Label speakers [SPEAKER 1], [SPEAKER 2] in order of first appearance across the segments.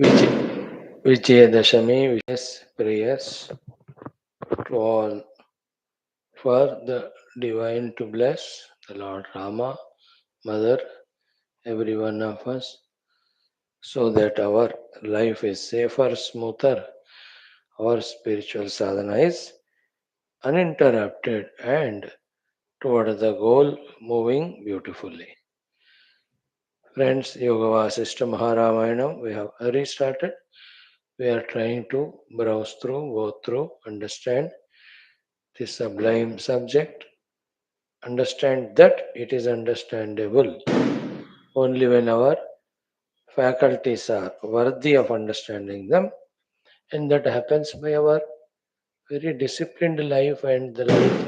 [SPEAKER 1] Vijayadashami wishes prayers to all for the divine to bless the Lord Rama, Mother, every one of us, so that our life is safer, smoother, our spiritual sadhana is uninterrupted and toward the goal moving beautifully. Friends, Yoga Vaashishtha Maha Ramayanam, we have restarted. We are trying to browse through, go through, understand this sublime subject, understand that it is understandable only when our faculties are worthy of understanding them, and that happens by our very disciplined life and the life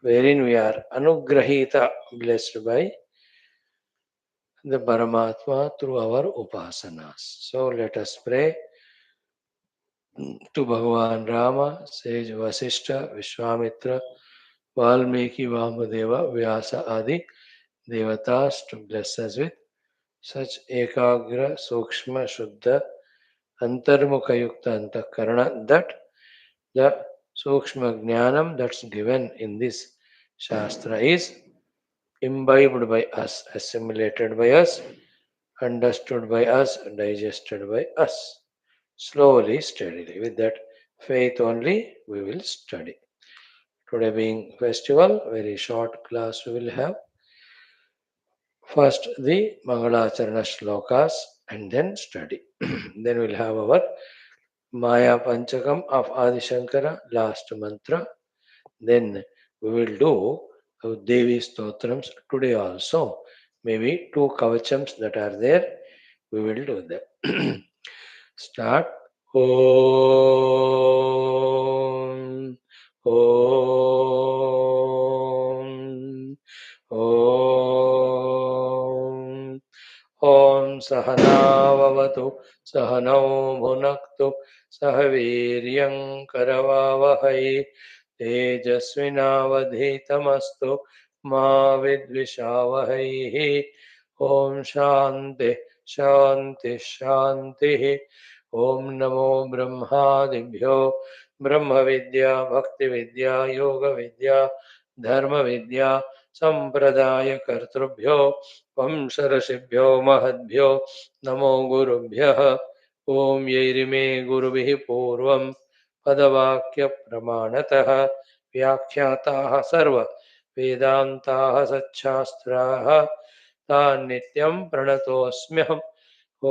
[SPEAKER 1] wherein we are anugrahita, blessed by the Paramatma through our upasanas. So let us pray to Bhagavan Rama, sage Vasishtha, Vishwamitra, Valmiki, Vamadeva, Vyasa Adi Devatas to bless us with such ekagra, sukshma, shuddha, antarmukha yukta antakarana that the sukshma jnanam that's given in this shastra is imbibed by us, assimilated by us, understood by us, digested by us. Slowly, steadily. With that faith only, we will study. Today being festival, very short class we will have. First the Mangalacharana shlokas and then study. Then we'll have our Maya Panchakam of Adi Shankara, last mantra. Then we will do our Devi Stotrams today also. Maybe two kavachams that are there, we will do them. Start. Om. Om. Om. Om Sahanavavatu Sahanau Bhunaktu Sahaviryam Karavavahai Tejasvinavadhitamastu Ma Vidvishavahai. Om Shanti Shanti Shanti. Om Namo Brahmadibhyo Brahma Vidya Bhakti Vidya Yoga Vidya Dharma Vidya Sampradaya Kartrubhyo वंशऋषिभ्यो महद्भ्यो नमो गुरुभ्यः ओम यैरिमे गुरुभिः पूर्वं पदवाक्यप्रमाणतः व्याख्याताः सर्व वेदान्ताः सच्छास्त्राः तान् नित्यं प्रणतोऽस्म्यहम्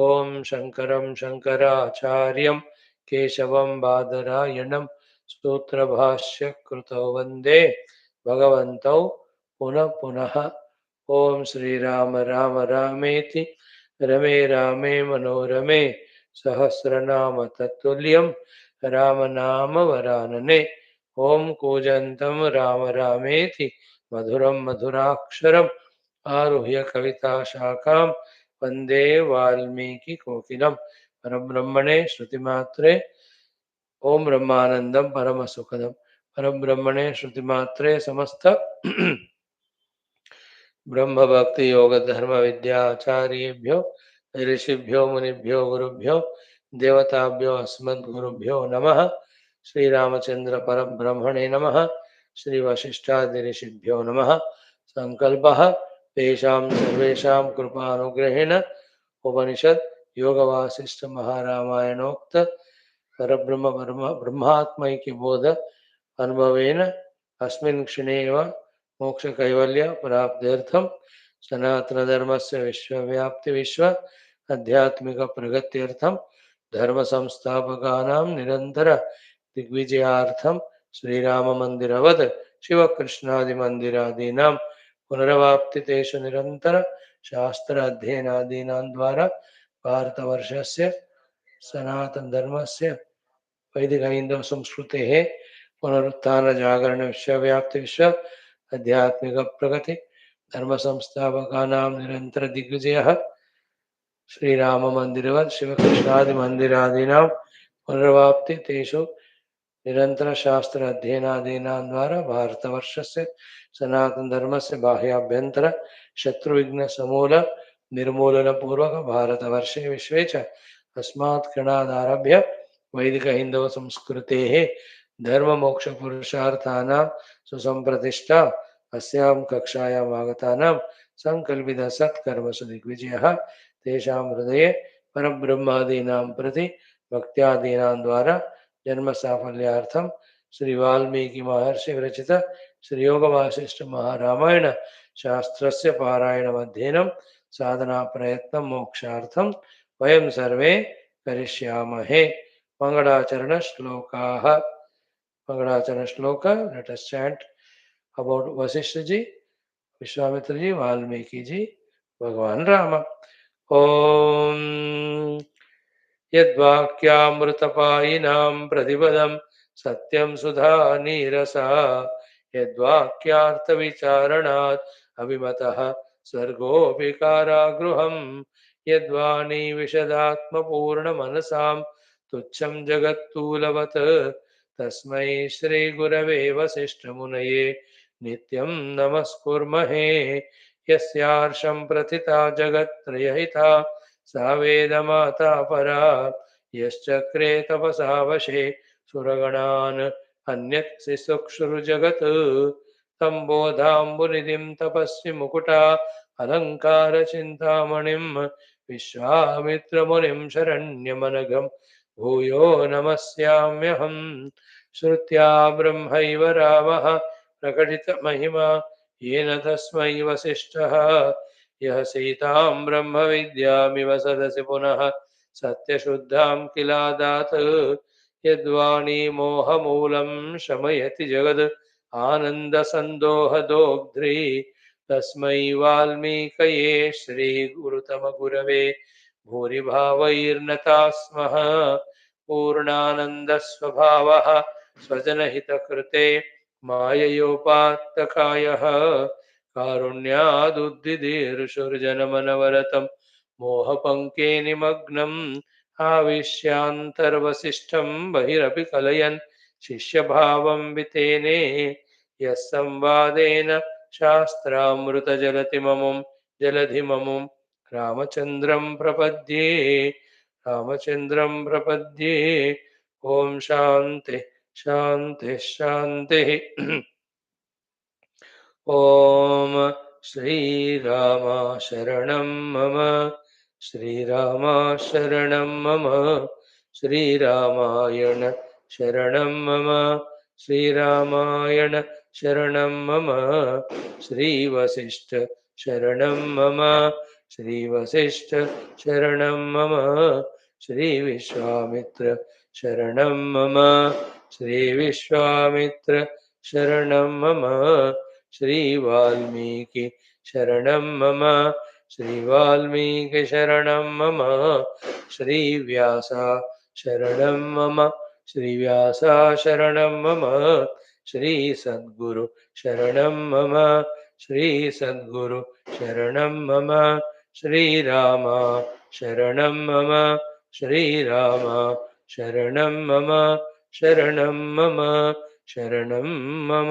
[SPEAKER 1] ओम शङ्करं शङ्कराचार्यं केशवं बादरायणं सूत्रभाष्यकृतौ वन्दे भगवन्तौ पुनः पुनः ओम श्री राम राम रामेति रमे रामे मनोरमे सहस्रनाम तत्तुल्यं राम नाम वरानने ओम कूजन्तं राम रामेति मधुरं मधुराक्षरम् आरुह्य कविता शाखां वन्दे वाल्मीकि कोकिलं परब्रह्मणे श्रुतिमात्रे ओम ब्रह्मानंदं परमसुखदं परब्रह्मणे श्रुतिमात्रे समस्त ब्रह्म भक्ति योग धर्म विद्याचार्येभ्यो ऋषिभ्यो मुनिभ्यो गुरुभ्यो देवताभ्यो अस्मद्गुरुभ्यो नमः। श्री रामचंद्र परब्रह्मणे नमः। श्री वशिष्ठादि ऋषिभ्यो नमः। संकल्पः तेषां सर्वेषां कृपानुग्रहेण उपनिषद योग वासिष्ठ महारामायणोक्त परब्रह्म ब्रह्मात्मैक्य बोध अनुभवेन अस्मिन् क्षणे एव मोक्ष कैवल्य प्राप्त्यर्थम सनातन धर्म से विश्वव्याप्ति विश्व आध्यात्मिक प्रगत्यर्थम धर्म संस्थापकानां निरंतर दिग्विजयार्थम श्रीराम मंदिरवद शिव कृष्णादि मंदिरादीनां पुनरवाप्ति तेषु निरंतर शास्त्र अध्ययनादीनां द्वारा भारतवर्षस्य सनातन धर्मस्य वैदिक हिंदू संस्कृतेः पुनरुत्थान जागरण विश्वव्याप्ति विश्व आध्यात्मिक प्रगति धर्म संस्थापकानां निरंतर दिग्विजयः श्रीराम मंदिरवत् शिवकृष्णादि मंदिरादीनां पुनर्वाप्ति तेषु निरंतर शास्त्र अध्ययनादीनां द्वारा भारतवर्षस्य सनातन धर्मस्य बाह्याभ्यंतर शत्रुविघ्न समूल निर्मूलन पूर्वक भारतवर्षे विश्वे च अस्मात् क्षणादारभ्य वैदिक हिंदव संस्कृतेः धर्ममोक्षपुरुषार्थानां सुसंप्रतिष्ठा अस्यां कक्षायाम् आगतानां संकल्पित सत्कर्मसु दिग्विजयः तेषां हृदये परब्रह्मादीनां प्रति भक्त्यादीनां द्वारा जन्म साफल्यार्थं श्री वाल्मीकि महर्षि विरचित श्री योग वासिष्ठ महारामायण शास्त्रस्य पारायणमध्ययनं साधना प्रयत्नं मोक्षार्थं वयं सर्वे करिष्यामहे। मंगलाचरण श्लोकाः। मंगलाचरण श्लोक, let us chant about Vashishtha ji, Vishwamitra ji, Valmiki ji, भगवान राम। ओम यद्वाक्यामृतपायिनां प्रतिपदं सत्यं सुधा नीरसा यद्वाक्यार्थविचारणात् अभिमतः स्वर्गोऽपि कारागृहम् यद्वाणी विशदात्मपूर्णमनसां तुच्छं जगत्तूलवत् तस्मै श्रीगुरवे वसिष्ठमुनये नित्यं नमस्कुर्महे। यस्यार्षं प्रथिता जगत्त्रयहिता सा वेदमाता परा यश्चक्रे तपसा वशे सुरगणान् अन्यत् शिशुक्षुर्जगत् तं बोधाम्बुनिधिं तपस्वि मुकुटा अलङ्कारचिन्तामणिं विश्वामित्रमुनिं शरण्यमनघं भूयो नमस्याम्यहम्। श्रुत्या ब्रह्मैव रामः प्रकटितमहिमा येन तस्मै वसिष्ठः यः सीतां ब्रह्मविद्यामिव सदसि पुनः सत्यशुद्धां किलादात् यद्वाणी मोहमूलं शमयति जगद् आनन्दसन्दोहदोग्ध्री तस्मै वाल्मीकये श्रीगुरुतमगुरवे भूरिभावैर्नता स्मः। पूर्णानन्दस्वभावः स्वजनहितकृते माययोपात्तकायः कारुण्यादुद्दिदीर्षुर्जनमनवरतं मोहपङ्के निमग्नम् आविश्यान्तर्वसिष्ठं बहिरपि कलयन् शिष्यभावं वितेने यः संवादेन शास्त्रामृतजलतिममुं जलधिममुं रामचन्द्रं प्रपद्ये रामचन्द्रं प्रपद्ये। ॐ शान्ति शान्ति शान्तिः। ॐ श्रीराम शरणं मम श्रीराम शरणं मम श्रीरामायण शरणं मम श्रीरामायण शरणं मम श्रीवसिष्ठ शरणं मम श्रीवसिष्ठ शरणं मम श्रीविश्वामित्र शरणं मम श्रीविश्वामित्र शरणं मम श्री वाल्मीकि शरणं मम श्री वाल्मीकि शरणं मम श्री व्यास शरणं मम श्री व्यास शरणं मम श्री सद्गुरु शरणं मम श्री सद्गुरु शरणं मम श्री राम शरणं मम श्री राम शरणं मम शरणं मम शरणं मम।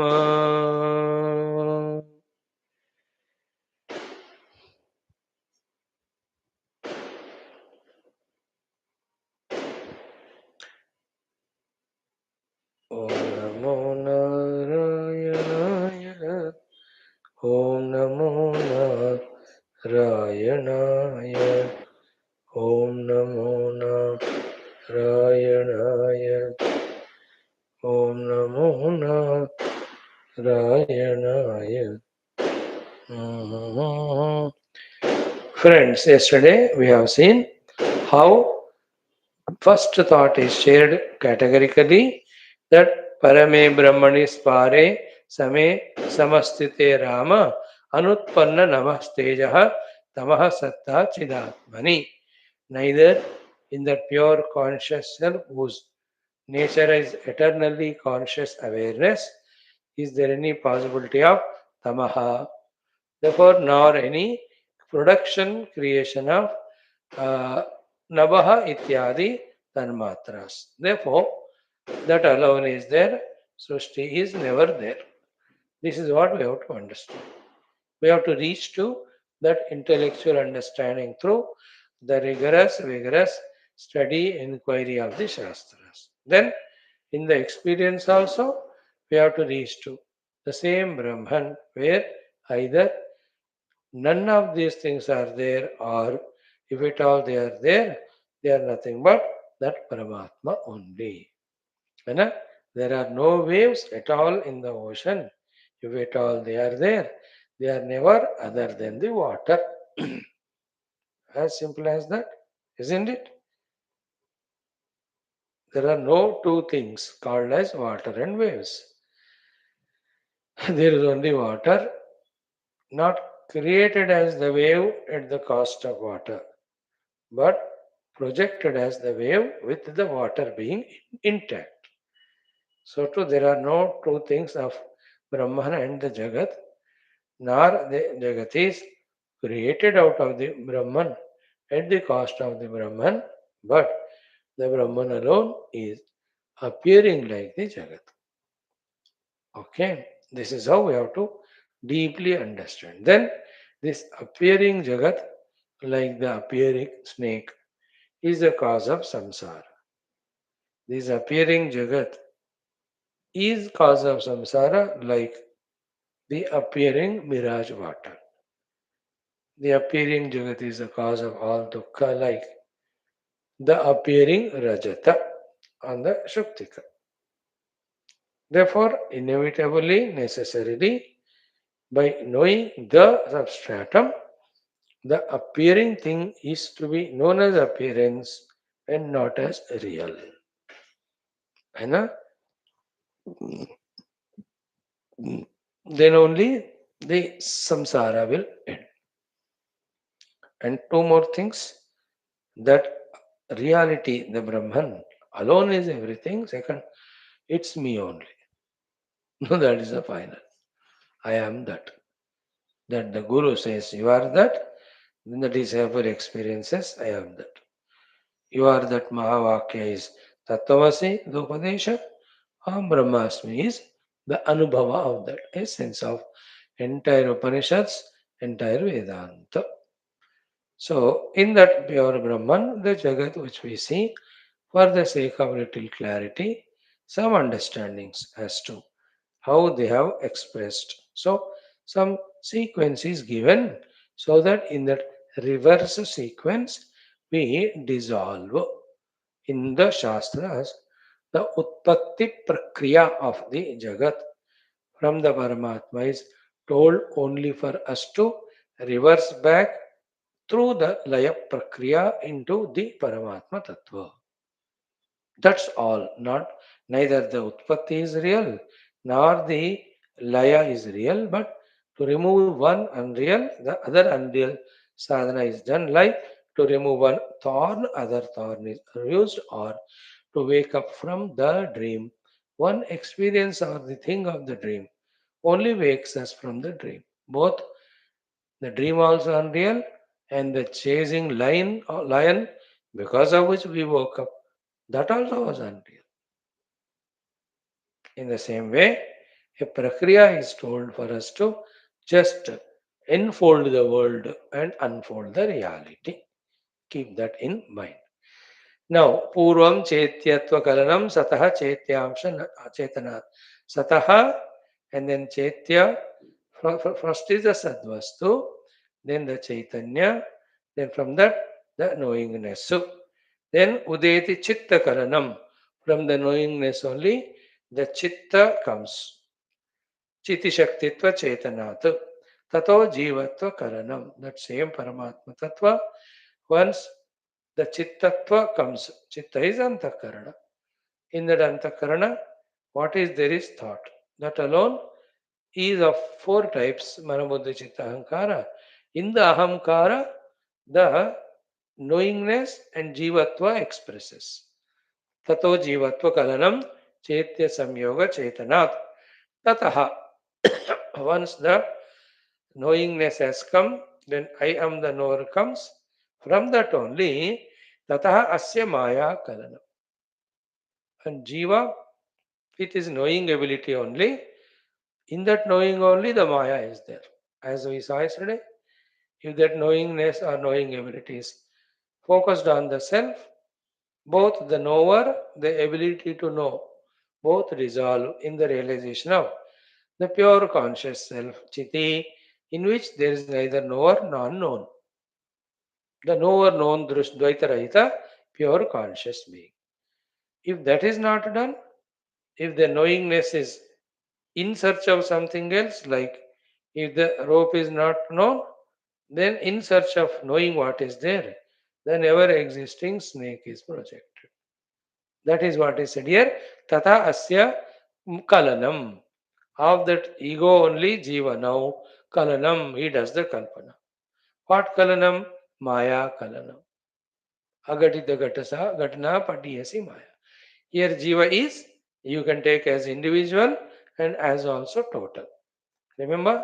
[SPEAKER 1] ओम नमो नारायणाय ओम नमो नारायणाय ओम नमो नारायणाय ओम नमो नारायणाय। Friends, yesterday we have seen how first thought is shared categorically that Parame Brahmani Spare Same Samastite Rama Anutpanna Namastejaha Tamaha Satta Chidatmani. Neither in that pure conscious self whose nature is eternally conscious awareness is there any possibility of tamaha, therefore, nor any production, creation of namaha ityadi tanmatras. Therefore, that alone is there, Srishti is never there. This is what we have to understand. We have to reach to that intellectual understanding through the rigorous study, inquiry of the Shastras. Then, in the experience also, we have to reach to the same Brahman where either none of these things are there, or if at all they are there, they are nothing but that Paramatma only. You know, there are no waves at all in the ocean. If at all they are there, they are never other than the water. As simple as that, isn't it? There are no two things called as water and waves. There is only water, not created as the wave at the cost of water, but projected as the wave with the water being intact. So too, there are no two things of Brahman and the Jagat, nor the Jagat is created out of the Brahman at the cost of the Brahman, but the Brahman alone is appearing like the Jagat. Okay, this is how we have to deeply understand. Then, this appearing Jagat, like the appearing snake, is the cause of samsara. This appearing Jagat is cause of samsara, like the appearing mirage water. The appearing Jagat is the cause of all dukkha, like the appearing Rajata on the Shuktika. Therefore, inevitably, necessarily, by knowing the substratum, the appearing thing is to be known as appearance and not as real. And then only the samsara will end. And two more things, that reality, the Brahman alone is everything. Second, it's me only. No, that is the final. I am that. That the Guru says, you are that, then that is ever experiences, I am that. You are that Mahavakya is Tattvamasi, the Upadesha. Aham Brahmasmi is the Anubhava of that essence of entire Upanishads, entire Vedanta. So, in that pure Brahman, the Jagat which we see, for the sake of little clarity, some understandings as to how they have expressed. So, some sequence is given so that in that reverse sequence we dissolve in the Shastras the Utpatthi Prakriya of the Jagat from the Paramatma is told only for us to reverse back through the Laya Prakriya into the Paramatma Tattva. That's all. Not neither the Utpatti is real nor the Laya is real, but to remove one unreal, the other unreal sadhana is done. Like to remove one thorn, other thorn is used, or to wake up from the dream. One experience or the thing of the dream only wakes us from the dream. Both the dream also unreal and the chasing lion because of which we woke up, that also was unreal. In the same way, a prakriya is told for us to just enfold the world and unfold the reality. Keep that in mind. Now, Purvam Chetyatva Kalanam Sataha Chetyamsha Chetana. Sataha and then Chetya. First is the Sadvastu, then the Chaitanya, then from that the knowingness. So, then Udeti Chitta Kalanam. From the knowingness only, the Chitta comes. Chiti Shaktitva Chetanat. Tato Jivatva Karanam. That same Paramatma Tattva. Once the Chittatva comes, Chitta is Antakarana. In that Antakarana, what is there is thought. That alone is of four types, Manabuddha Chitta Ahankara. In the Ahamkara, the knowingness and Jivatva expresses. Tato Jivatva Kalanam Chaitya Samyoga Chetanat. Tataha. Once the knowingness has come, then I am the knower comes. From that only, tataha asya maya kalana. And jiva, it is knowing ability only. In that knowing only, the maya is there. As we saw yesterday, if that knowingness or knowing ability is focused on the self, Both the knower, the ability to know, both resolve in the realization of the pure conscious self, Chiti, in which there is neither knower nor known. The knower known Dvaita Rahita, pure conscious being. If that is not done, if the knowingness is in search of something else, like if the rope is not known, then in search of knowing what is there, the never existing snake is projected. That is what is said here. Tata asya kalanam. Of that ego only jiva now kalanam, he does the kalpana. What kalanam? Maya kalanam. Agatita gatasa gatna patiyasi maya. Here jiva is, you can take as individual and as also total. Remember,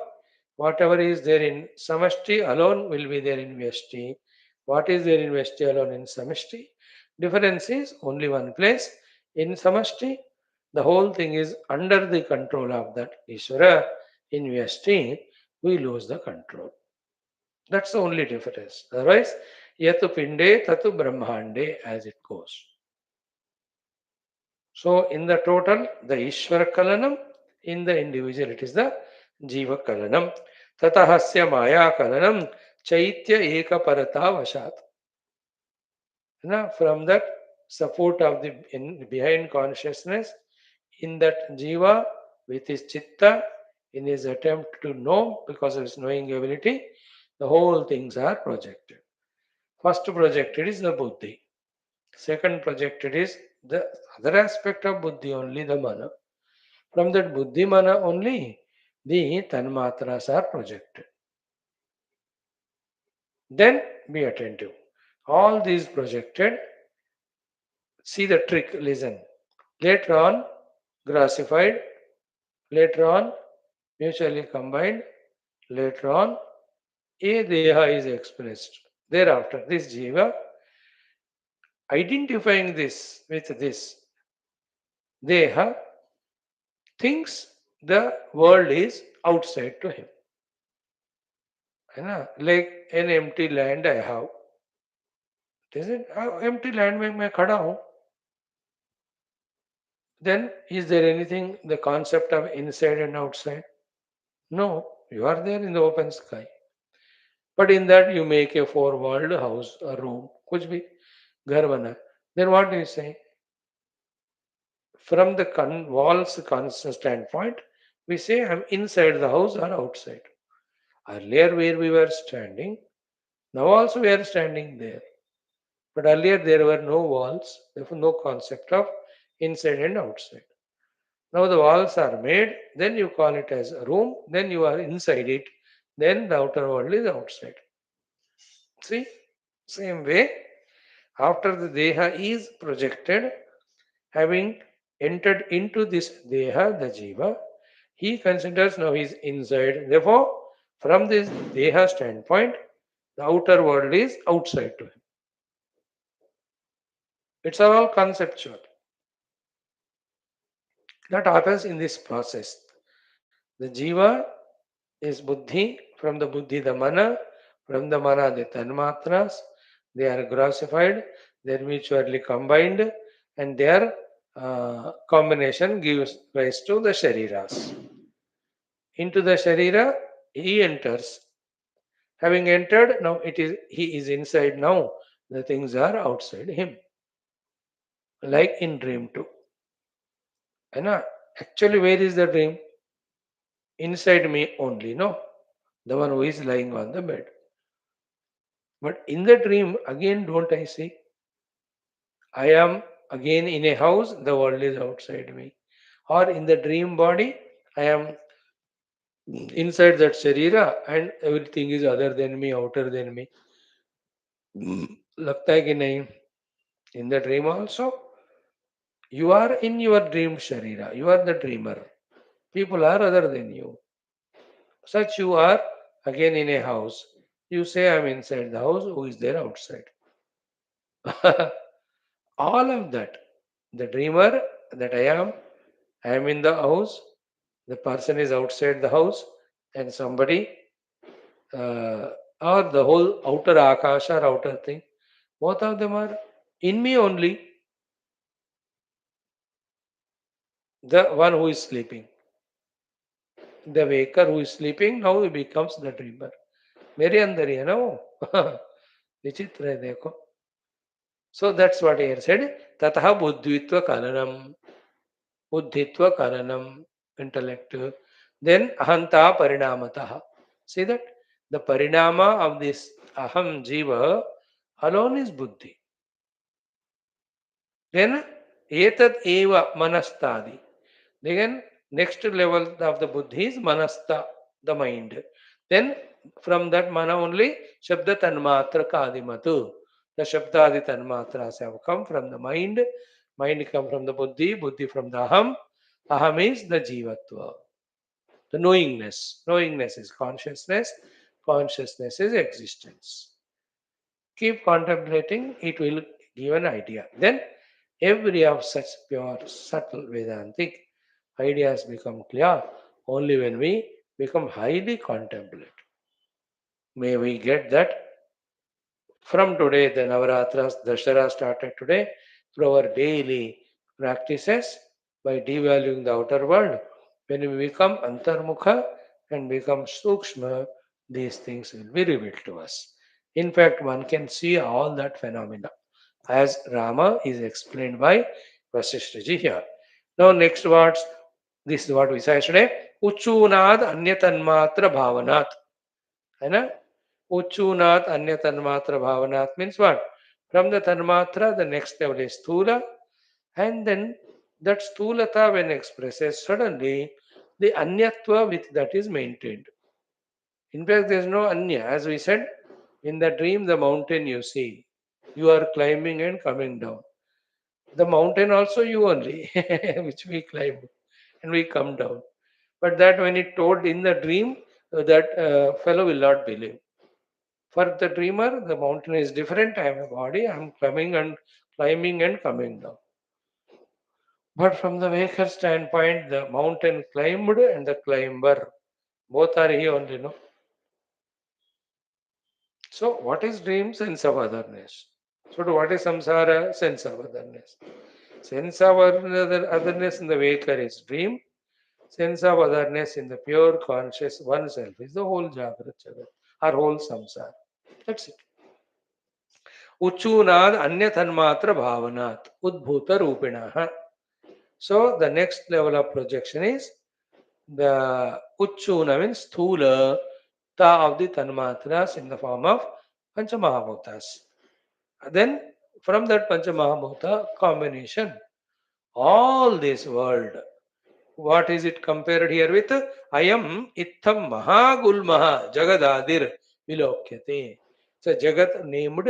[SPEAKER 1] whatever is there in samashti alone will be there in vyashti. What is there in vyashti alone in samashti? Difference is only one place. In samashti, the whole thing is under the control of that Ishvara. In vyashti, we lose the control. That's the only difference. Otherwise, yatu pinde tatu brahmande as it goes. So, in the total, the Ishvara Kalanam, in the individual, it is the Jiva Kalanam. Tatahasya Maya Kalanam, Chaitya Eka Parata Vashat. Now, from that support of the behind consciousness, in that Jiva, with his Chitta, in his attempt to know, because of his knowing ability, the whole things are projected. First projected is the Buddhi. Second projected is the other aspect of Buddhi, only the Mana. From that Buddhi Mana only, the Tanmatras are projected. Then be attentive. All these projected, see the trick, listen. Later on, grassified, later on, mutually combined, later on, a Deha is expressed. Thereafter, this Jiva, identifying this with this Deha, thinks the world is outside to him. Like an empty land I have. Isn't empty land में मैं खड़ा हूँ. Then is there anything the concept of inside and outside? No, you are there in the open sky. But in that you make a four-walled house, a room, कुछ भी घर बना. Then what do you say? From the walls standpoint, we say I'm inside the house or outside. Earlier where we were standing, now also we are standing there. But earlier there were no walls, therefore no concept of inside and outside. Now the walls are made, then you call it as a room, then you are inside it, then the outer world is outside. See, same way, after the Deha is projected, having entered into this Deha, the Jiva, he considers now he is inside. Therefore, from this Deha standpoint, the outer world is outside to him. It's all conceptual. That happens in this process. The Jiva is Buddhi, from the Buddhi the Mana, from the Mana the Tanmatras, they are grossified, they are mutually combined, and their combination gives rise to the Shariras. Into the Sharira, he enters. Having entered, now he is inside now, the things are outside him. Like in dream too. Actually, where is the dream? Inside me only, no? The one who is lying on the bed. But in the dream, again, don't I see? I am again in a house, the world is outside me. Or in the dream body, I am inside that Sharira and everything is other than me, outer than me. लगता है कि नहीं? In the dream also, you are in your dream Sharira. You are the dreamer. People are other than you. Such you are again in a house. You say, I'm inside the house. Who is there outside? All of that. The dreamer that I am in the house. The person is outside the house. And somebody, or the whole outer akasha or outer thing, both of them are in me only. The one who is sleeping. The waker who is sleeping, now he becomes the dreamer. मेरे अंदर ही है ना वो विचित्र है देखो. So that's what he said. ततः बुद्धित्व कारणम, बुद्धित्व कारणम, intellect. Then ahanta parinamataha. See that the parinama of this aham jiva alone is buddhi. Then etat eva manastadi. Then next level of the buddhi is manasta, the mind. Then from that mana only shabda tanmatra kadimatu. The shabdadi tanmatras have come from the mind. Mind come from the buddhi, buddhi from the aham. Aham is the jivatva. The knowingness. Knowingness is consciousness. Consciousness is existence. Keep contemplating, it will give an idea. Then every of such pure, subtle Vedantic ideas become clear only when we become highly contemplative. May we get that from today, the Navaratras, Dashara started today, through our daily practices by devaluing the outer world. When we become Antarmukha and become Sukshma, these things will be revealed to us. In fact, one can see all that phenomena as Rama is explained by Vasishtha ji here. Now, next words, this is what we say today. Uchunad Anyatanmatra Bhavanat. है ना? Uchunat anya tanmatra bhavanat means what? From the tanmatra, the next level is sthula, and then that sthulata when expresses, suddenly the anyatva with that is maintained. In fact, there is no anya. As we said, in the dream, the mountain you see, you are climbing and coming down. The mountain also you only, which we climb and we come down. But that when it told in the dream, that fellow will not believe. For the dreamer, the mountain is different. I have a body. I am climbing and coming down. But from the waker standpoint, the mountain climbed and the climber both are he only, no? So, what is dream? Sense of otherness. So, what is samsara? Sense of otherness. Sense of otherness in the waker is dream. Sense of otherness in the pure conscious oneself is the whole Jagrat Jagat, or whole samsara. That's it. Uchunad Anyatanmatra Bhavanat Udbhuta Rupinaha. So the next level of projection is the Uchuna means Sthula Ta of the Tanmatras in the form of Panchamahabhutas. Then from that Panchamahabhuta combination, all this world, what is it compared here with? Ayam Itham Mahagulmaha Jagadadir Vilokyate. So Jagat named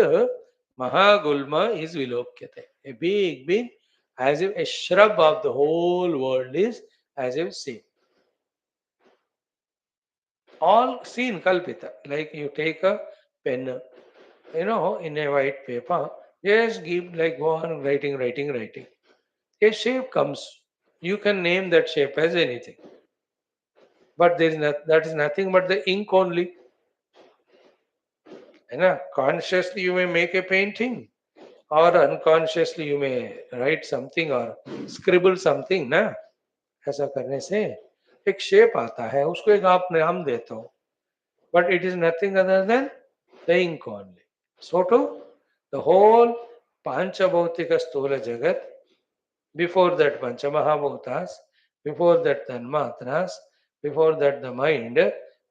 [SPEAKER 1] Mahagulma is Vilokyate. A big, as if a shrub of the whole world is as if seen. All seen Kalpita. Like you take a pen, in a white paper, just give like go on writing. A shape comes. You can name that shape as anything. But there is that is nothing but the ink only. Consciously you may make a painting, or unconsciously you may write something or scribble something ना. ऐसा करने से एक shape आता है, उसको एक आप नाम देते हो, but it is nothing other than the ink only. So too the whole Panchabhautika Stula Jagat, before that Panchamahabhutas, before that Tanmatras, before that the mind,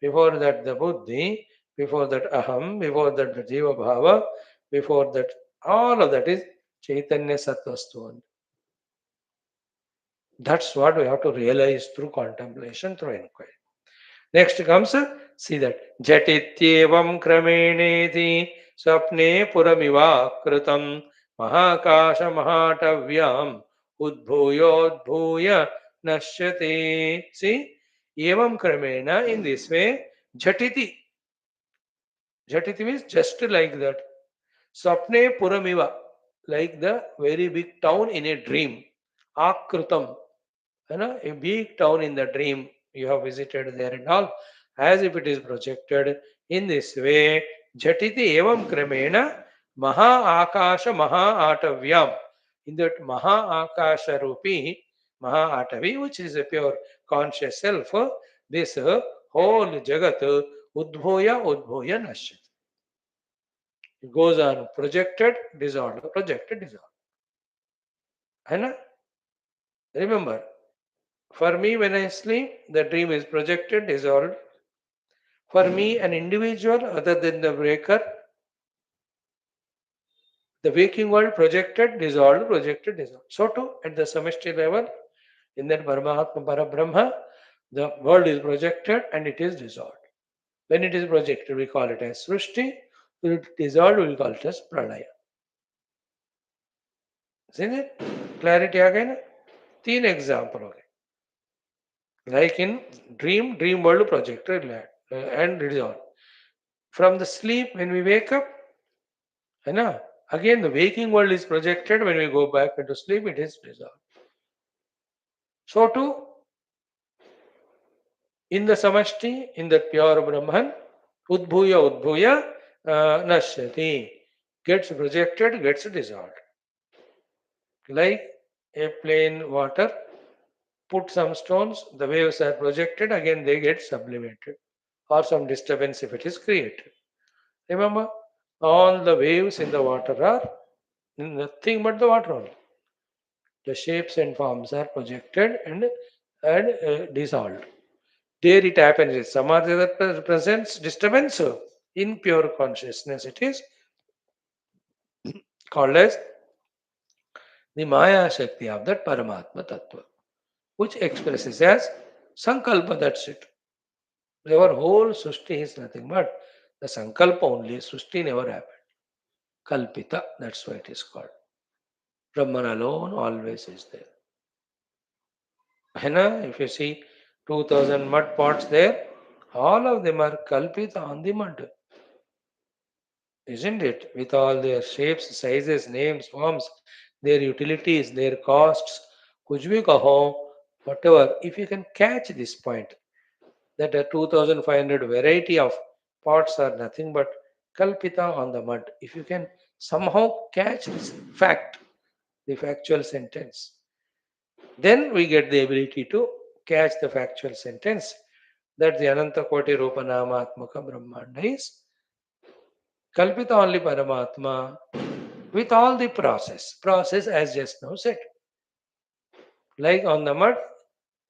[SPEAKER 1] before that the Buddhi, before that Aham, before that the Jiva Bhava, before that all of that is Chaitanya Sattvastu. That's what we have to realize through contemplation, through inquiry. Next comes, see that Jatityevam Krameneti Swapne Puramiva Kritam Mahakasha Mahatavyam Udbhuyodbhuya Nashyate. See, Evam Kramena, in this way, Jatiti. Jatiti means just like that. Swapne Puramiva, like the very big town in a dream. Akritam, a big town in the dream you have visited there and all, as if it is projected in this way. Jatiti evam kramena Maha Akasha Maha Atavyam. In that Maha Akasha Rupi, Maha Atavi, which is a pure conscious self, this whole Jagat Udbhoya Nashyati. It goes on projected, dissolved, projected, dissolved. है ना? Remember, for me, when I sleep, the dream is projected, dissolved. For me, an individual other than the breaker, the waking world projected, dissolved, projected, dissolved. So too, at the samashti level, in that Paramatma, Parabrahma, the world is projected and it is dissolved. When it is projected, we call it as Srushti. When it is dissolved, we call it as Pralaya. Isn't it? Clarity again? Three example. Okay. Like in dream world projected and dissolved. From the sleep, when we wake up, है ना? Again, the waking world is projected. When we go back into sleep, it is dissolved. So too, in the samashti, in that pure Brahman, udbhuya nashyati, gets projected, gets dissolved. Like a plain water, put some stones, the waves are projected, again they get sublimated, or some disturbance if it is created. Remember, all the waves in the water are nothing but the water only. The shapes and forms are projected and dissolved. There it happens. Is samadhi that presents disturbance in pure consciousness. It is called as the Maya Shakti of that Paramatma Tattva, which expresses as Sankalpa. That's it. Our whole Srishti is nothing but the Sankalpa only. Srishti never happened. Kalpita, that's why it is called. Brahman alone always is there. If you see 2000 mud pots there, all of them are Kalpita on the mud. Isn't it? With all their shapes, sizes, names, forms, their utilities, their costs, कुछ भी कहो, whatever. If you can catch this point, that a 2500 variety of pots are nothing but kalpita on the mud. If you can somehow catch this fact, the factual sentence, then we get the ability to catch the factual sentence that the Ananta Koti Rupa Namatmaka Brahmanda is Kalpita only Paramatma with all the process. Process as just now said. Like on the mud,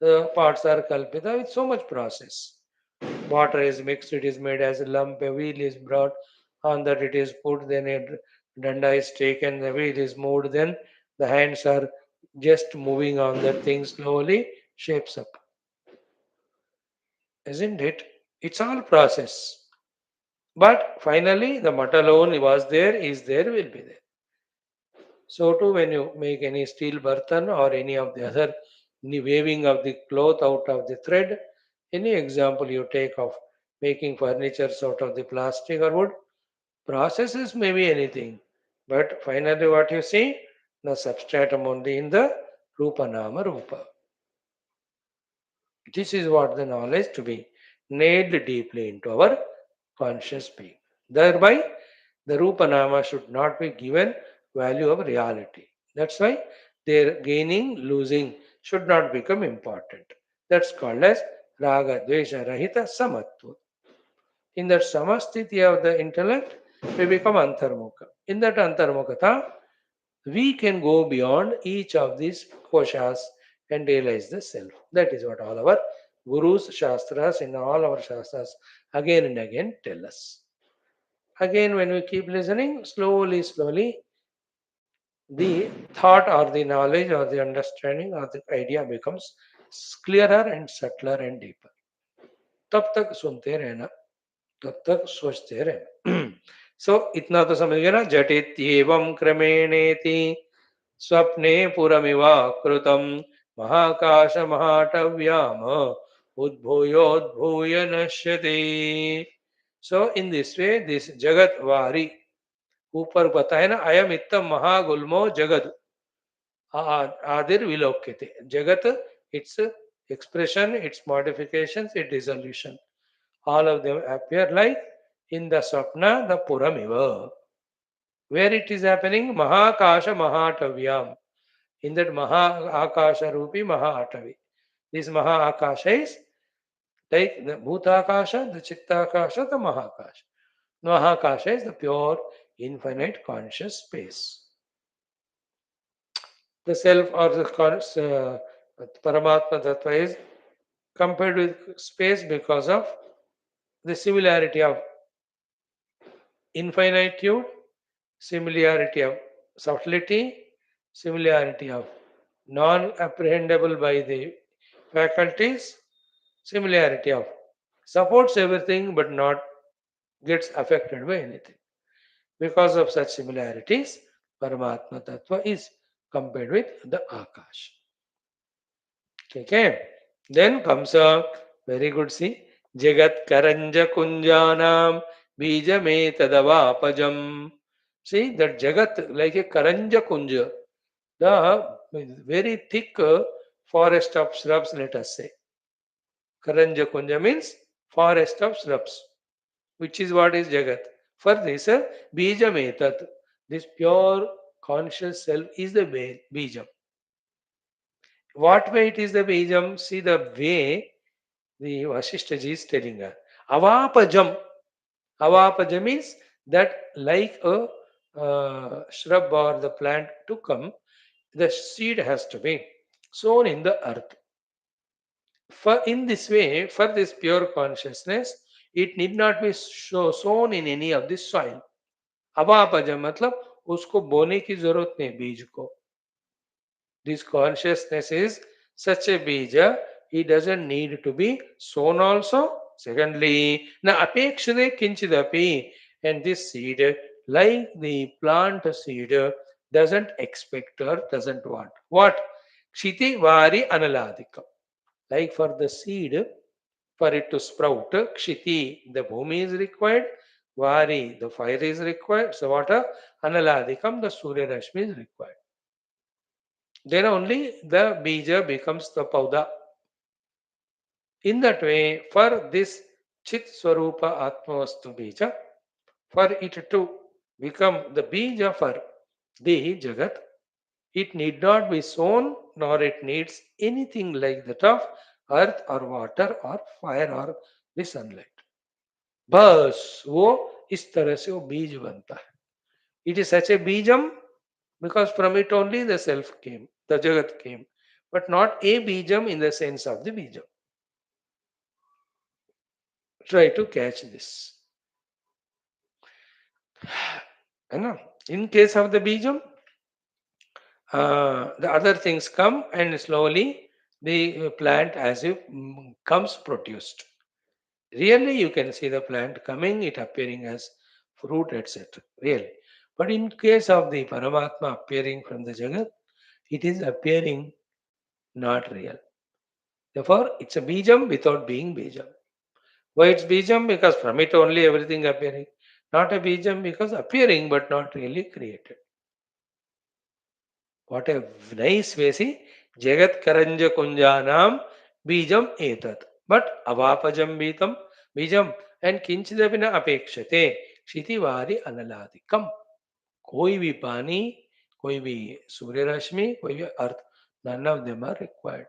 [SPEAKER 1] the parts are Kalpita with so much process. Water is mixed, it is made as a lump, a wheel is brought, on that it is put, then a danda is taken, the wheel is moved, then the hands are just moving on that thing slowly, shapes up. Isn't it? It's all process. But finally, the mud alone was there, is there, will be there. So too, when you make any steel burthen or any of the other weaving of the cloth out of the thread, any example you take of making furnitures out of the plastic or wood, processes may be anything. But finally, what you see, the substratum only in the Rupa Nama Rupa. This is what the knowledge to be nailed deeply into our conscious being. Thereby, the Rupa Nama should not be given value of reality. That's why their gaining, losing should not become important. That's called as Raga Dvesha Rahita Samatva. In that samasthiti of the intellect, we become antarmukha. In that antarmukhata, we can go beyond each of these koshas and realize the self. That is what all our gurus, shastras, in all our shastras again and again tell us. Again, when we keep listening, slowly, the thought or the knowledge or the understanding or the idea becomes clearer and subtler and deeper. तब तक सुनते रहना, तब तक सोचते रहना. सो इतना तो समझ गए ना. झटित्येवं क्रमेणेति स्वप्ने पुरमिवाकृतं महाकाश महाटव्याम उद्भूयोद्भूय नश्यति. सो इन दिस वे दिस जगत वारी, ऊपर बताए ना, अयम इत्तम महागुल्मो जगत आदिर विलोक्यते. जगत, its expression, its modifications, its dissolution, all of them appear like in the swapna, the puramiva. Where it is happening? Mahakasha Mahatavyam. In that Maha Akasha Rupi Maha Atavi. This Maha Akasha is like the Bhutakasha, the Chittakasha, the Mahakasha. Mahakasha is the pure, infinite conscious space. The self or the Paramatma Tattva is compared with space because of the similarity of infinitude, similarity of subtlety, similarity of non-apprehendable by the faculties, similarity of supports everything but not gets affected by anything. Because of such similarities, Paramatma Tattva is compared with the Akash. Okay. Then comes a very good see. Jagat Karanja Kunjanam Bijame Tadavapajam. See that Jagat like a Karanja Kunja, the very thick forest of shrubs, let us say. Karanja Kunja means forest of shrubs, which is what is Jagat. For this, Bijam Etat, this pure conscious self is the Bijam. What way it is the Bijam? See the way the Vaashishtha ji is telling her. Avapajam. Avapajam means that like a shrub or the plant to come, the seed has to be sown in the earth. For in this way, for this pure consciousness, it need not be sown in any of this soil. अवापज मतलब उसको बोने की जरूरत नहीं बीज को. This consciousness is such a bija, it doesn't need to be sown also. Secondly, na apekshade kinchidapi, and this seed, like the plant seed, doesn't expect or doesn't want. What? Kshiti vari analadikam. Like for the seed, for it to sprout, kshiti, the bhumi is required, vari, the fire is required, so water, analadikam, the surya rashmi is required. Then only the bija becomes the pauda. In that way, for this chit swarupa atmavastu bija, for it to become the bija for the jagat, it need not be sown nor it needs anything like that of earth or water or fire or the sunlight. बस वो इस तरह से वो बीज बनता है. It is such a bijam because from it only the self came, the jagat came, but not a bijam in the sense of the bijam. Try to catch this. You know, in case of the bijam, the other things come and slowly the plant as if comes produced. Really, you can see the plant coming, it appearing as fruit, etc. Really. But in case of the Paramatma appearing from the Jagat, it is appearing not real. Therefore, it's a bijam without being bijam. Why it's bijam? Because from it only everything appearing. Not a bijam because appearing but not really created. What a nice way, see. Jagat Karanja Kunjanam Bijam Etat. But Avapajam Bijam and Kinchidapina Apekshate Shitivari Analadikam. कोई भी पानी, कोई भी सूर्य रश्मि, कोई भी अर्थ, none of them are required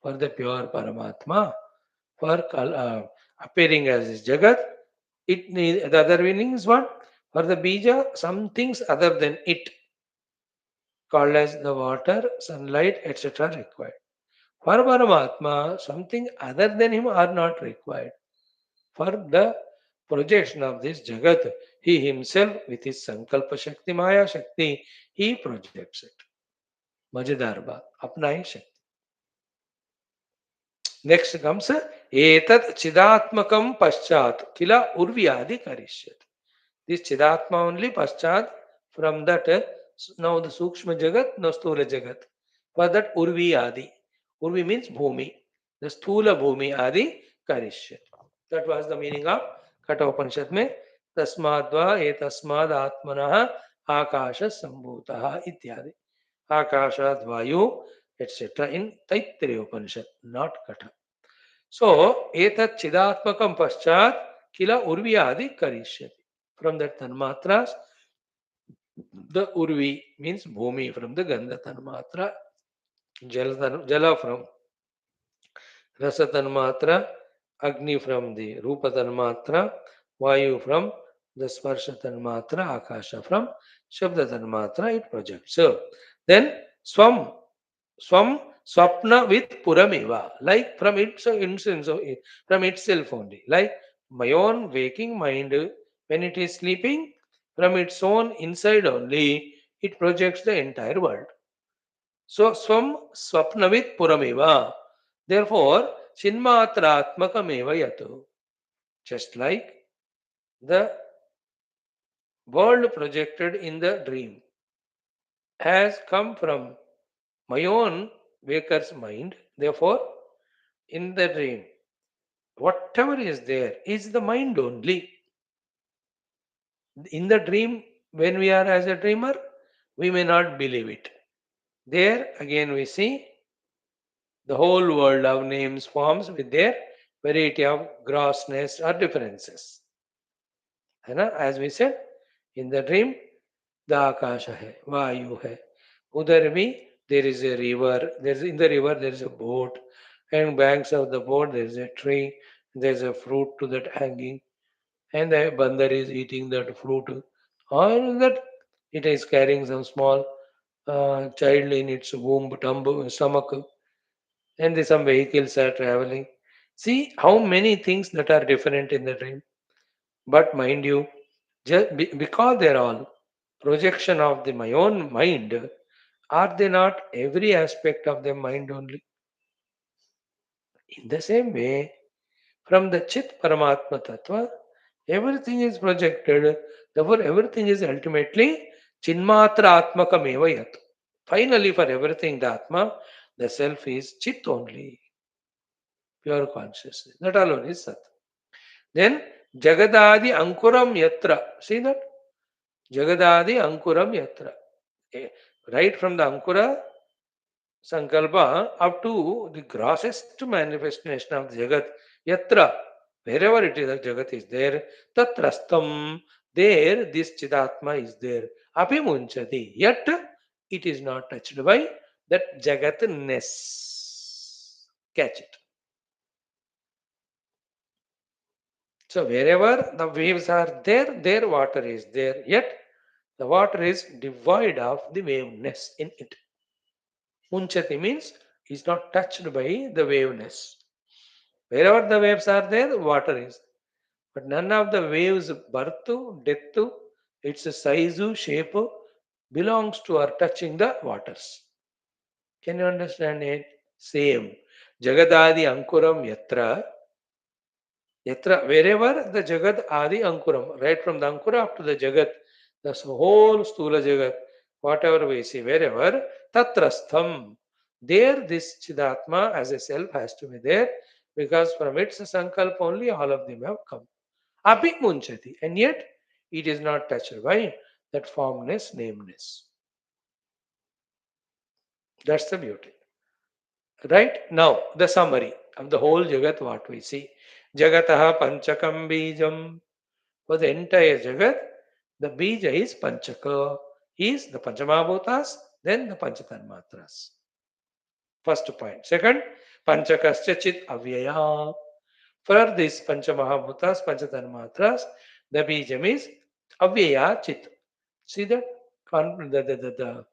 [SPEAKER 1] for the pure Paramatma, for appearing as this Jagat. The other meaning is what? For the Bija, some things other than it, called as the water, sunlight, etc. required. For Paramatma, something other than him are not required. For the projection of this Jagat, he himself with his Sankalpa Shakti, Maya Shakti, he projects it. मजेदार बात अपना ही शक्ति. Next comes एतत् चिदात्मकं पश्चात किला उर्वी आदि करिष्यति. This chidatma only paschat from that now the sukshma jagat, now sthula jagat. For that urvi adi. Urvi means bhumi. The sthula bhumi adi karishyat. That was the meaning of Katha Upanishad mein tasmadva etasmad atmanah akasha sambhutah ityadi. Akashat vayu etc. in Taittiriya Upanishad, not Katha. So, etat chidatmakam paschat kila urvi adi karishyati. From that tanmatras, the urvi means bhumi from the gandha tanmatra Jala from Rasa Tanmatra, Agni from the Rupa Tanmatra, Vayu from the Sparsha Tanmatra, Akasha from Shabda Tanmatra, it projects. So then Swam Swapna with Puramiva, like from its instance of from itself only. Like my own waking mind, when it is sleeping, from its own inside only, it projects the entire world. So Swam Swapnavit Puramiva. Therefore, Chinmatratmakameva Yatu. Just like the world projected in the dream has come from my own waker's mind. Therefore, in the dream, whatever is there is the mind only. In the dream, when we are as a dreamer, we may not believe it. There again we see the whole world of names, forms with their variety of grossness or differences. है ना? As we said, in the dream, the akasha hai, vayu hai. Udhar bhi there is a river. In the river there is a boat, and banks of the boat there is a tree. There is a fruit to that hanging, and the bandar is eating that fruit. All that it is carrying some small child in its womb, stomach, and some vehicles are traveling. See how many things that are different in the dream. But mind you, because they're all projection of my own mind, are they not every aspect of the mind only? In the same way, from the Chit Paramatma Tattva, everything is projected, therefore everything is ultimately Chinmatra Atmakameva Yat. Finally, for everything, the Atma, the self is Chit only, pure consciousness. That alone is Sat. Then Jagadadi Ankuram Yatra. See that? Jagadadi Ankuram Yatra. Eh, right from the Ankura Sankalpa up to the grossest manifestation of the Jagat, Yatra, wherever it is, the Jagat is there, Tatrastam, there this Chidatma is there. Api Munchati, yet it is not touched by that Jagatness. Catch it. So wherever the waves are there, there water is there, yet the water is devoid of the waveness in it. Munchati means is not touched by the waveness. Wherever the waves are there, water is. But none of the waves' birth, death, its size, shape belongs to or touching the waters. Can you understand it? Same. Jagadadi Ankuram Yatra. Yatra, wherever the Jagad Adi Ankuram, right from the Ankura up to the Jagat, the whole Stula Jagat, whatever we see, wherever, Tatrastham, there this Chidatma as a self has to be there, because from its Sankalpa only all of them have come. Api Munchati, and yet it is not touched by that formness, nameness. That's the beauty. Right? Now, the summary of the whole Jagat, what we see. Jagataha Panchakam Bijam. For the entire Jagat, the Bija is Panchaka, is the Panchamahabhutas, then the Panchatanmatras. First point. Second, Panchakascha Chit Avyaya. For this Panchamahabhutas, Panchatanmatras, the Bijam is Avyaya Chit. See that? The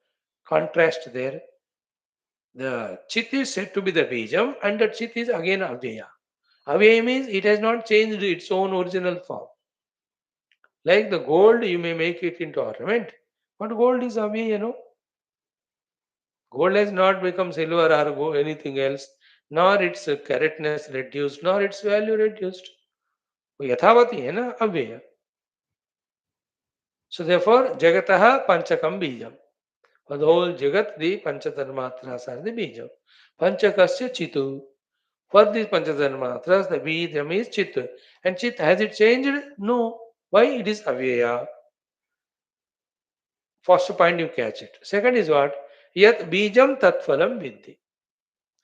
[SPEAKER 1] contrast there. The Chit is said to be the Bijam, and the Chit is again Avyaya. Avyaya means it has not changed its own original form. Like the gold, you may make it into ornament, but gold is away, Gold has not become silver or anything else, nor its caratness reduced, nor its value reduced. Yathavati hai na avyaya. So therefore, Jagataha Panchakam Bijam. For the whole Jagat, the Panchatanmatras are the Bijam. Panchakasya Chitu. For these Panchatanmatras, the Bijam is Chit. And Chit, has it changed? No. Why? It is avyaya. First point you catch it. Second is what? Yat bijam tat phalam vidhi.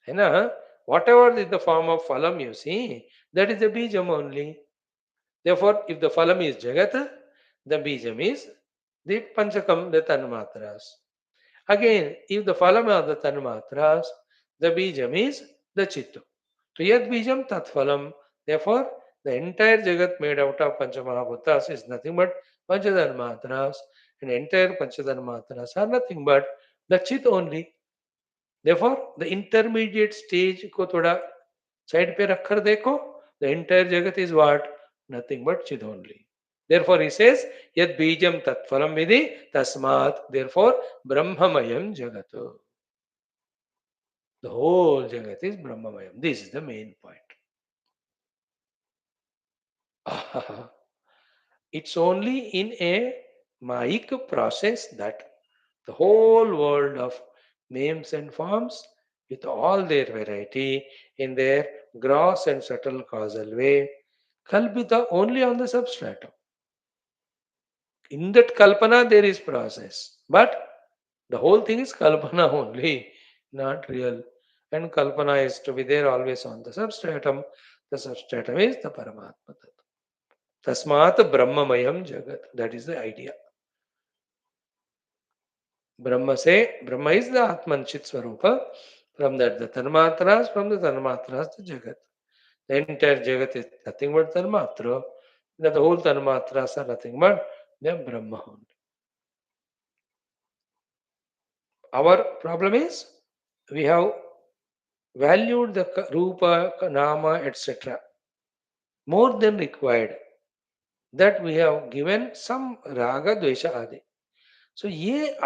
[SPEAKER 1] है ना? Whatever is the form of phalam you see, that is the bijam only. Therefore, if the phalam is jagat, the bijam is the panchakam, the tanmatras. Again, if the phalam are the tanmatras, the bijam is the chitta. So yat bijam tat phalam. Therefore, the entire jagat made out of Panchamahabhutas is nothing but Panchatanmatras, and entire Panchatanmatras are nothing but the chit only. Therefore, the intermediate stage को थोड़ा side पे रखकर देखो, the entire jagat is what? Nothing but chit only. Therefore, he says, yad bijam tat phalam vidhi tasmat. Therefore, brahmamayam jagat. The whole jagat is brahmamayam. This is the main point. It's only in a Mahik process that the whole world of names and forms, with all their variety, in their gross and subtle causal way, kalpita only on the substratum. In that kalpana, there is process, but the whole thing is kalpana only, not real. And kalpana is to be there always on the substratum. The substratum is the Paramatma. Tasmat Brahmamayam Jagat. That is the idea. Brahma is the Atmanchit Swarupa. From that, the Tanmatras, from the Tanmatras, the Jagat. The entire Jagat is nothing but Tanmatra. The whole Tanmatras are nothing but the Brahma. Our problem is we have valued the Rupa, Nama, etc. more than required. That we have given some Raga, Dvesha, Adi. So ये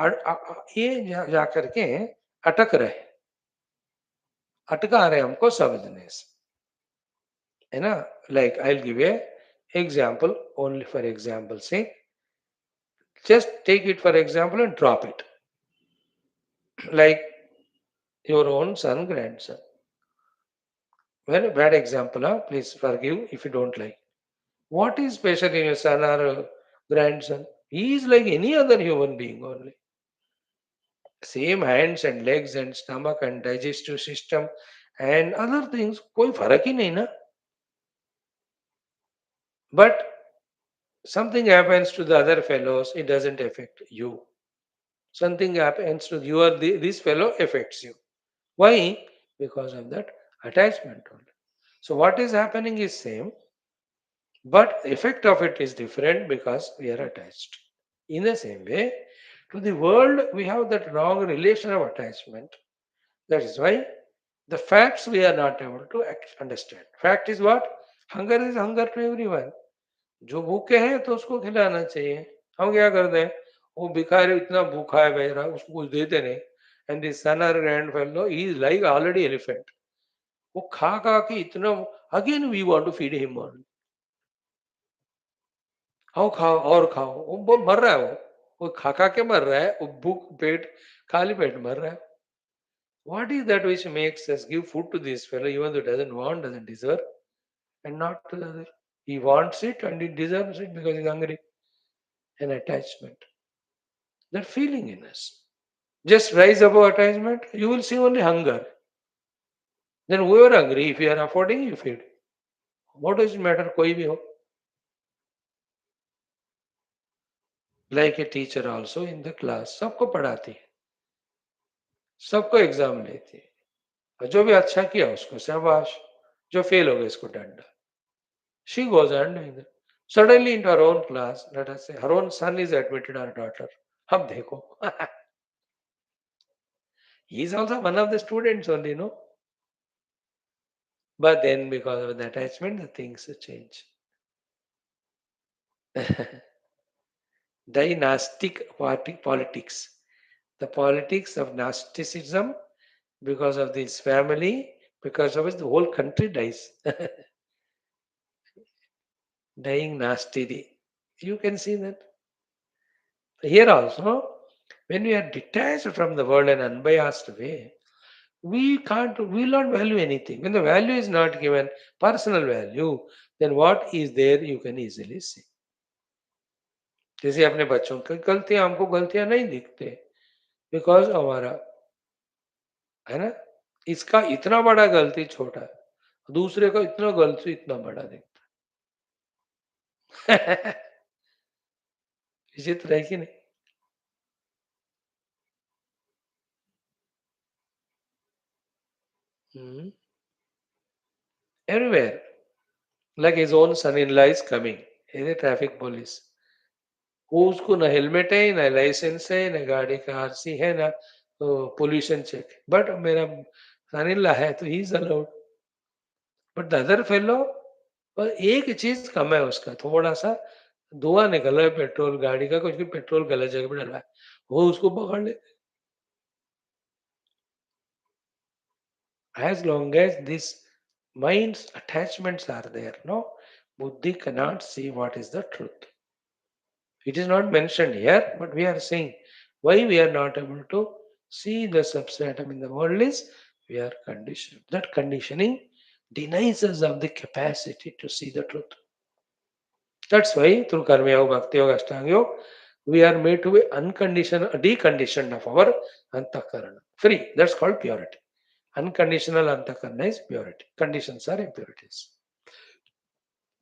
[SPEAKER 1] जा करके अटक रहे, अटका रहे हमको समझने से, है ना. Like I'll give a example only for example sake. Just take it for example and drop it. Like your own son, grandson. Well, a bad example, huh? Please forgive if you don't like. What is special in your son or grandson? He is like any other human being only. Same hands and legs and stomach and digestive system and other things. कोई फर्क ही नहीं ना. But something happens to the other fellows, it doesn't affect you. Something happens to you or this fellow affects you. Why? Because of that attachment only. So what is happening is same, but effect of it is different because we are attached. In the same way, to the world we have that wrong relation of attachment. That is why the facts we are not able to understand. Fact is what? Hunger is hunger to everyone. जो भूखे हैं तो उसको खिलाना चाहिए. हम क्या करते हैं? वो भिखारी इतना भूखा है बेचारा, उसको कुछ देते नहीं. एंड दिस सन और grand fellow he is like already elephant. वो खा खा के इतना, again we want to feed him on. आओ खाओ और खाओ. वो मर रहा है. वो खा खा के मर रहा है. वो भूख पेट, खाली पेट मर रहा है. What is that which makes us give food to this fellow even though doesn't want, doesn't deserve, and not to the other? He wants it and he deserves it because he's hungry. An attachment. That feeling in us. Just rise above attachment, you will see only hunger. Then whoever hungry, if you are affording, you feed. What does it matter? कोई भी हो. Like a teacher also in the class, सबको पढ़ाती है, सबको exam लेती है, और जो भी अच्छा किया उसको शाबाश, जो फेल हो गया इसको डंडा. She goes on doing that. Suddenly into her own class, let us say her own son is admitted, her daughter. अब देखो. He is also one of the students only, no? But then because of the attachment, the things change. Dynastic politics. The politics of Gnosticism, because of this family, because of which the whole country dies. Dying nasty. You can see that. Here also, when we are detached from the world in an unbiased way, we will not value anything. When the value is not given, personal value, then what is there you can easily see. जैसे अपने बच्चों की गलतियां, हमको गलतियां नहीं दिखते because हमारा, है ना, इसका इतना बड़ा गलती छोटा है, दूसरे का इतना गलती इतना बड़ा दिखता है. विचित्र है कि नहीं? Hmm. Everywhere. Like his own son-in-law is coming. He's a traffic police. वो उसको ना हेलमेट है ना लाइसेंस है ना गाड़ी का आरसी है ना पोल्यूशन चेक बट मेरा सन इन लॉ है तो he is allowed but the other fellow और एक चीज कम है उसका थोड़ा सा धुआं निकला है पेट्रोल गाड़ी का कुछ भी पेट्रोल गलत जगह पे डला है वो उसको पकड़ ले as long as these minds attachments are there no buddhi cannot see what is the truth. It is not mentioned here, but we are saying why we are not able to see the substratum in the world is we are conditioned. That conditioning denies us of the capacity to see the truth. That's why through Karma Yoga, Bhakti Yoga, Ashtanga Yoga, we are made to be unconditioned, deconditioned of our antakarana. Free. That's called purity. Unconditional antakarana is purity. Conditions are impurities.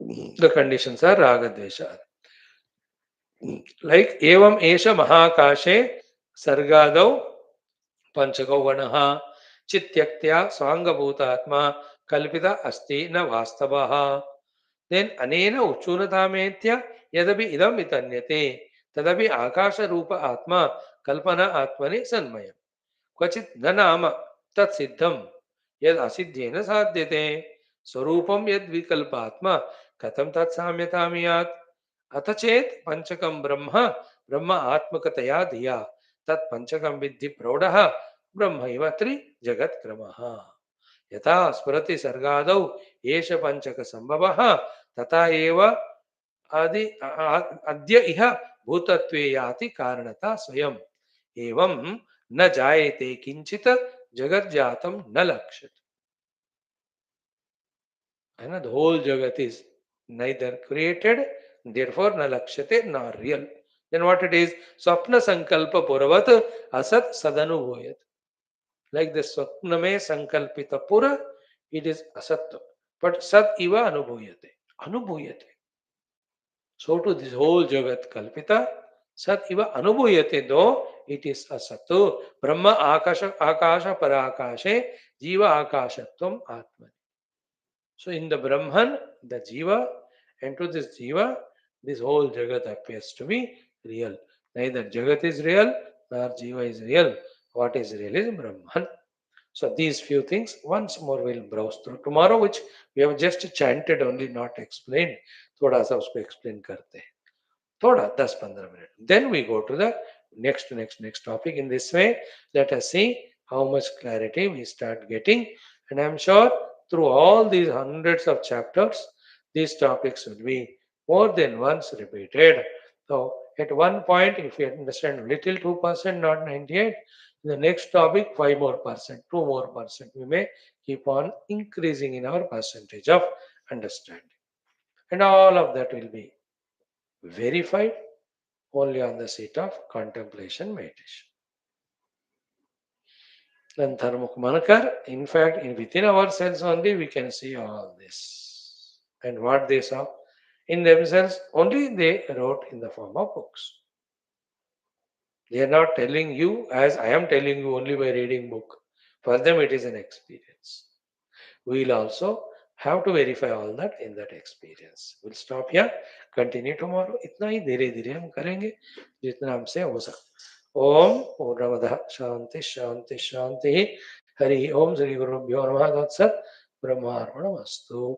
[SPEAKER 1] The conditions are raga, dvesha. Like evam esha mahakashe sargadau पंचगौगणः चित्यक्त्या स्वांगभूतात्मा कल्पिता अस्ति न वास्तवः then अनेन उच्चूनतामेत्य यदपि इदं वितन्यते तदपि आकाशरूप आत्मा कल्पना आत्मनि सन्मयम् क्वचित् न नाम तत्सिद्धं यद् असिद्धेन साध्यते स्वरूपं यद् विकल्पात्मा कथं तत्साम्यतामियात् अथ चेत् पंचकं ब्रह्म ब्रह्म आत्मकतया धिया तत्पंचकं विद्धि प्रौढ़ः ब्रह्मैव त्रिजगत्क्रमः यथा स्फुरति सर्गादौ एष पंचक संभवः तथा एव अद्य इह भूतत्वे याति कारणता स्वयं एवं न जायते किंचित जगत जातम न लक्ष्यते है ना द होल जगत इज neither created therefore न लक्ष्यते nor real then what it is स्वप्न संकल्प पूर्वत असत सदनुभूयत like the स्वप्न में संकल्पित पुर it is असत but सत इव अनुभूयते अनुभूयते so to this whole jagat kalpita sat iva anubhuyate though it is asatu brahma akasha akasha parakashe jiva akashatvam atman. So in the Brahman, the Jiva, and to this Jiva, this whole Jagat appears to be real. Neither Jagat is real nor Jiva is real. What is real is Brahman. So these few things once more we'll browse through tomorrow, which we have just chanted only, not explained. थोड़ा सा उसको explain करते हैं. थोड़ा 10-15 minute. Then we go to the next topic. In this way, let us see how much clarity we start getting. And I'm sure through all these hundreds of chapters, these topics will be more than once repeated. So at one point, if we understand little 2%, not 98, the next topic 5 more percent, 2 more percent, we may keep on increasing in our percentage of understanding. And all of that will be verified only on the seat of contemplation meditation. Then Dharmukh in fact, within ourselves only we can see all this. And what they saw in themselves, only they wrote in the form of books. They are not telling you as I am telling you only by reading book. For them it is an experience. We will also have to verify all that in that experience. We'll stop here, continue tomorrow. इतना ही धीरे धीरे हम करेंगे जितना हमसे हो सकता. ओम पूर्णमदः शांति शांति शांति. हरि ओम श्री गुरुभ्यो नमः तत्सत् ब्रह्मार्पणमस्तु.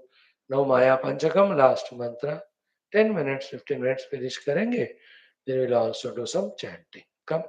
[SPEAKER 1] Now Maya Panchakam last mantra. 10 minutes, 15 minutes finish करेंगे. Then we'll also do some chanting. Come.